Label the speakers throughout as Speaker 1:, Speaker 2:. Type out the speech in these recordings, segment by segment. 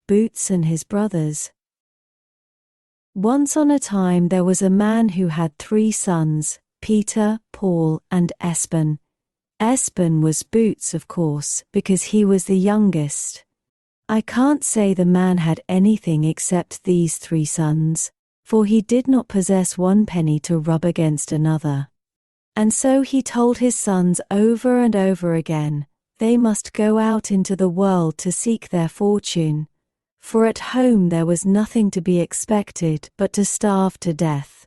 Speaker 1: Boots and his brothers. Once on a time there was a man who had 3 sons, Peter, Paul, and Espen. Espen was Boots, of course, because he was the youngest. I can't say the man had anything except these 3 sons, for he did not possess 1 penny to rub against another. And so he told his sons over and over again, they must go out into the world to seek their fortune, for at home there was nothing to be expected but to starve to death.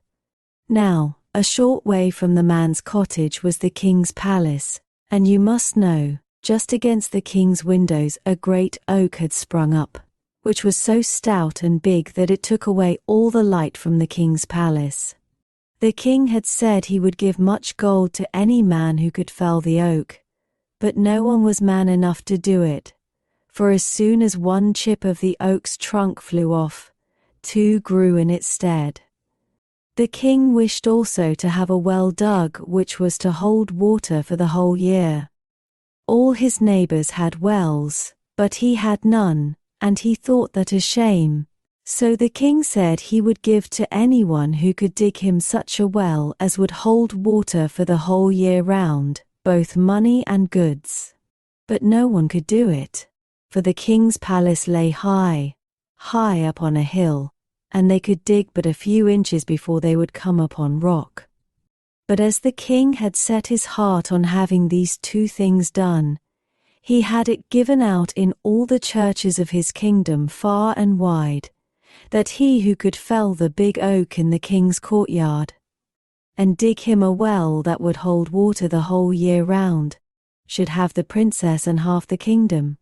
Speaker 1: Now, a short way from the man's cottage was the king's palace, and you must know, just against the king's windows a great oak had sprung up, which was so stout and big that it took away all the light from the king's palace. The king had said he would give much gold to any man who could fell the oak, but no one was man enough to do it, for as soon as 1 chip of the oak's trunk flew off, 2 grew in its stead. The king wished also to have a well dug which was to hold water for the whole year. All his neighbors had wells, but he had none, and he thought that a shame. So the king said he would give to anyone who could dig him such a well as would hold water for the whole year round, both money and goods. But no one could do it, for the king's palace lay high, high up on a hill, and they could dig but a few inches before they would come upon rock. But as the king had set his heart on having these 2 things done, he had it given out in all the churches of his kingdom far and wide, that he who could fell the big oak in the king's courtyard, and dig him a well that would hold water the whole year round, should have the princess and half the kingdom.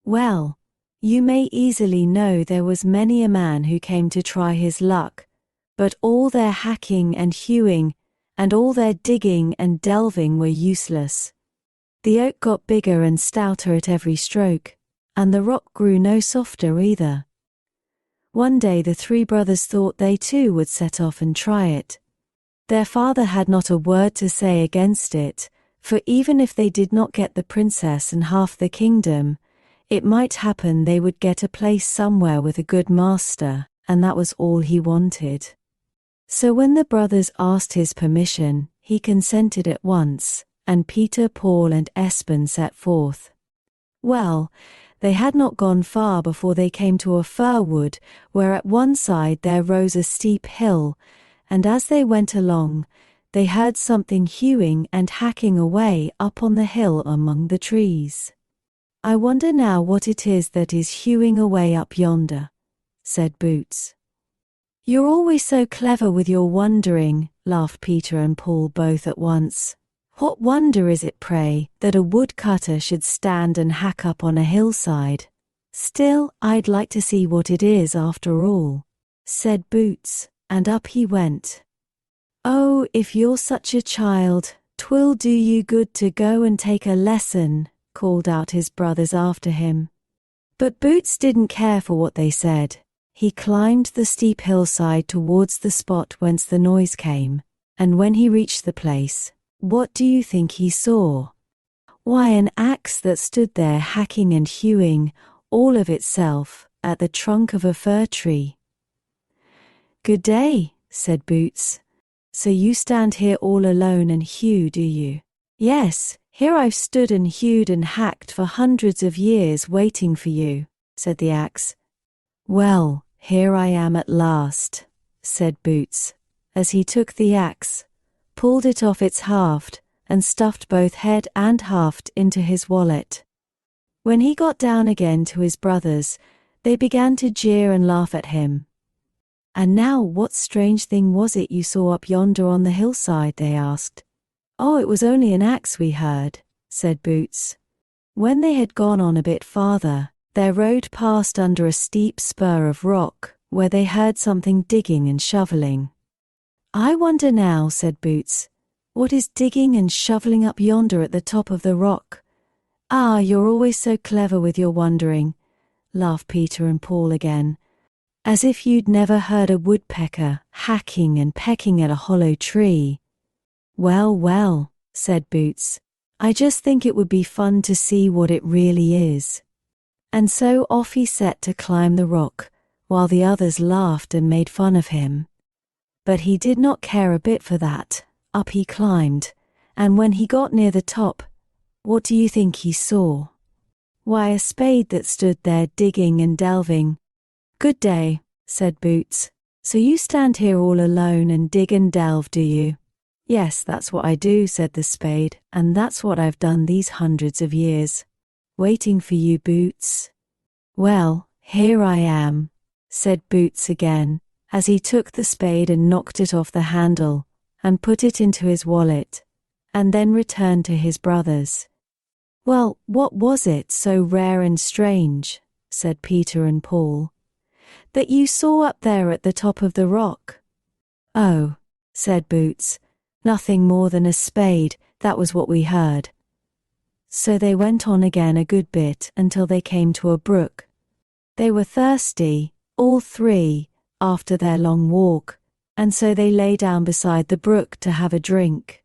Speaker 1: Well, you may easily know there was many a man who came to try his luck, but all their hacking and hewing, and all their digging and delving were useless. The oak got bigger and stouter at every stroke, and the rock grew no softer either. One day the 3 brothers thought they too would set off and try it. Their father had not a word to say against it, for even if they did not get the princess and half the kingdom, it might happen they would get a place somewhere with a good master, and that was all he wanted. So when the brothers asked his permission, he consented at once, and Peter, Paul, and Espen set forth. Well, they had not gone far before they came to a fir wood, where at one side there rose a steep hill, and as they went along, they heard something hewing and hacking away up on the hill among the trees. I wonder now what it is that is hewing away up yonder, said Boots. You're always so clever with your wondering, laughed Peter and Paul both at once. What wonder is it, pray, that a woodcutter should stand and hack up on a hillside? Still, I'd like to see what it is after all, said Boots, and up he went. Oh, if you're such a child, 'twill do you good to go and take a lesson, called out his brothers after him. But Boots didn't care for what they said. He climbed the steep hillside towards the spot whence the noise came, and when he reached the place, what do you think he saw? Why, an axe that stood there hacking and hewing, all of itself, at the trunk of a fir tree. Good day, said Boots. So you stand here all alone and hew, do you? Yes, here I've stood and hewed and hacked for hundreds of years waiting for you, said the axe. Well, here I am at last, said Boots, as he took the axe, pulled it off its haft, and stuffed both head and haft into his wallet. When he got down again to his brothers, they began to jeer and laugh at him. And now what strange thing was it you saw up yonder on the hillside? They asked. Oh, it was only an axe we heard, said Boots. When they had gone on a bit farther, their road passed under a steep spur of rock, where they heard something digging and shoveling. I wonder now, said Boots, what is digging and shoveling up yonder at the top of the rock? Ah, you're always so clever with your wondering, laughed Peter and Paul again, as if you'd never heard a woodpecker hacking and pecking at a hollow tree. Well, well, said Boots, I just think it would be fun to see what it really is. And so off he set to climb the rock, while the others laughed and made fun of him. But he did not care a bit for that. Up he climbed, and when he got near the top, what do you think he saw? Why, a spade that stood there digging and delving. "Good day," said Boots. "So you stand here all alone and dig and delve, do you?" "Yes, that's what I do," said the spade, "and that's what I've done these hundreds of years. Waiting for you, Boots." "Well, here I am," said Boots again, as he took the spade and knocked it off the handle, and put it into his wallet, and then returned to his brothers. "Well, what was it so rare and strange," said Peter and Paul, "that you saw up there at the top of the rock?" "Oh," said Boots, "nothing more than a spade, that was what we heard." So they went on again a good bit until they came to a brook. They were thirsty, all three, after their long walk, and so they lay down beside the brook to have a drink.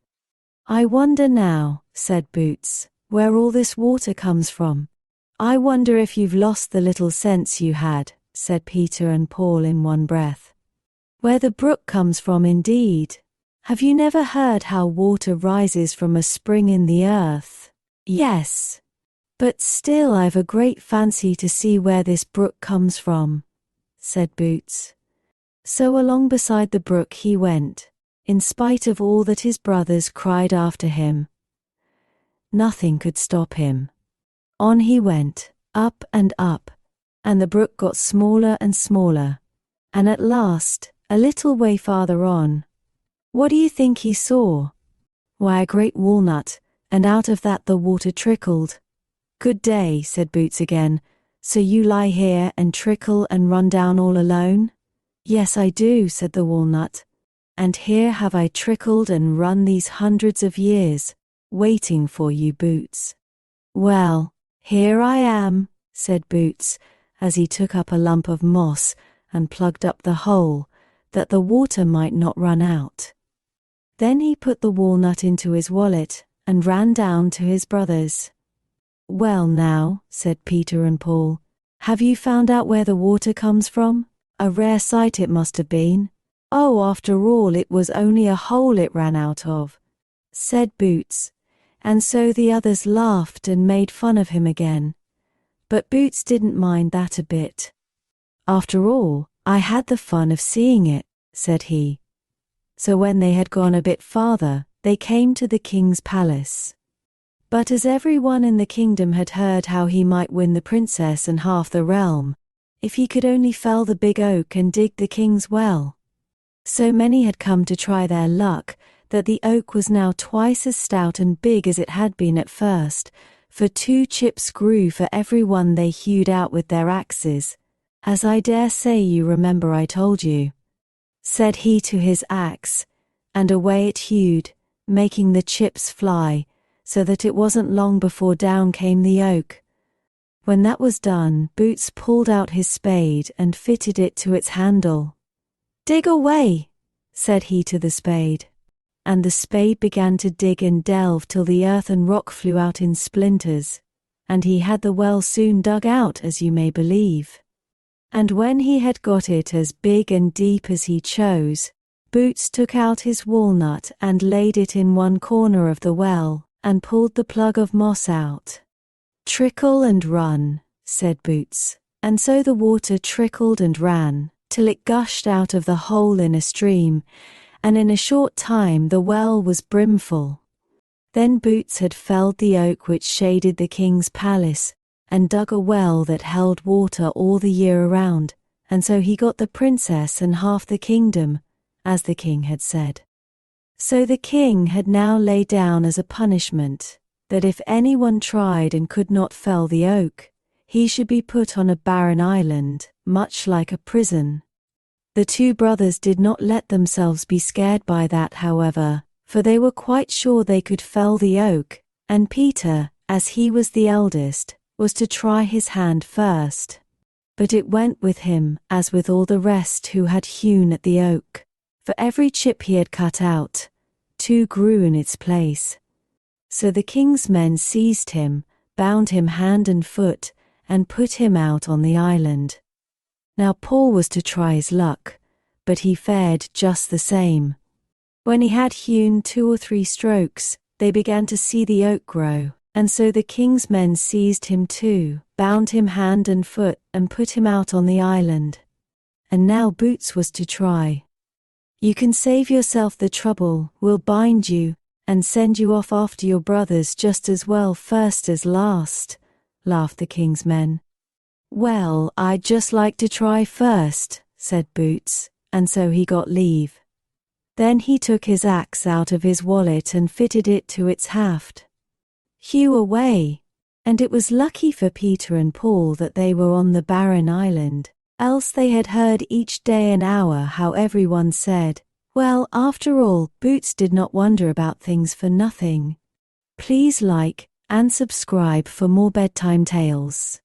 Speaker 1: "I wonder now," said Boots, "where all this water comes from." "I wonder if you've lost the little sense you had," said Peter and Paul in one breath. "Where the brook comes from, indeed. Have you never heard how water rises from a spring in the earth?" "Yes. But still I've a great fancy to see where this brook comes from," said Boots. So along beside the brook he went, in spite of all that his brothers cried after him. Nothing could stop him. On he went, up and up, and the brook got smaller and smaller, and at last, a little way farther on, what do you think he saw? Why, a great walnut, and out of that the water trickled. "Good day," said Boots again. "So you lie here and trickle and run down all alone?" "Yes, I do," said the walnut. "And here have I trickled and run these hundreds of years, waiting for you, Boots." "Well, here I am," said Boots, as he took up a lump of moss and plugged up the hole, that the water might not run out. Then he put the walnut into his wallet and ran down to his brothers. "Well now," said Peter and Paul, "have you found out where the water comes from? A rare sight it must have been." "Oh, after all, it was only a hole it ran out of," said Boots, and so the others laughed and made fun of him again. But Boots didn't mind that a bit. "After all, I had the fun of seeing it," said he. So when they had gone a bit farther, they came to the king's palace. But as everyone in the kingdom had heard how he might win the princess and half the realm, if he could only fell the big oak and dig the king's well. So many had come to try their luck that the oak was now twice as stout and big as it had been at first, for 2 chips grew for every one they hewed out with their axes, as I dare say you remember I told you. Said he to his axe, and away it hewed, making the chips fly, so that it wasn't long before down came the oak. When that was done, Boots pulled out his spade and fitted it to its handle. "Dig away," said he to the spade. And the spade began to dig and delve till the earth and rock flew out in splinters, and he had the well soon dug out, as you may believe. And when he had got it as big and deep as he chose, Boots took out his walnut and laid it in one corner of the well, and pulled the plug of moss out. "Trickle and run," said Boots, and so the water trickled and ran, till it gushed out of the hole in a stream, and in a short time the well was brimful. Then Boots had felled the oak which shaded the king's palace, and dug a well that held water all the year around, and so he got the princess and half the kingdom, as the king had said. So the king had now laid down as a punishment, that if anyone tried and could not fell the oak, he should be put on a barren island, much like a prison. The 2 brothers did not let themselves be scared by that, however, for they were quite sure they could fell the oak, and Peter, as he was the eldest, was to try his hand first. But it went with him as with all the rest who had hewn at the oak. For every chip he had cut out, 2 grew in its place. So the king's men seized him, bound him hand and foot, and put him out on the island. Now Paul was to try his luck, but he fared just the same. When he had hewn 2 or 3 strokes, they began to see the oak grow, and so the king's men seized him too, bound him hand and foot, and put him out on the island. And now Boots was to try. "You can save yourself the trouble, we'll bind you, and send you off after your brothers just as well first as last," laughed the king's men. "Well, I'd just like to try first," said Boots, and so he got leave. Then he took his axe out of his wallet and fitted it to its haft. Hew away! And it was lucky for Peter and Paul that they were on the barren island, else they had heard each day and hour how everyone said, "Well, after all, Boots did not wonder about things for nothing." Please like and subscribe for more bedtime tales.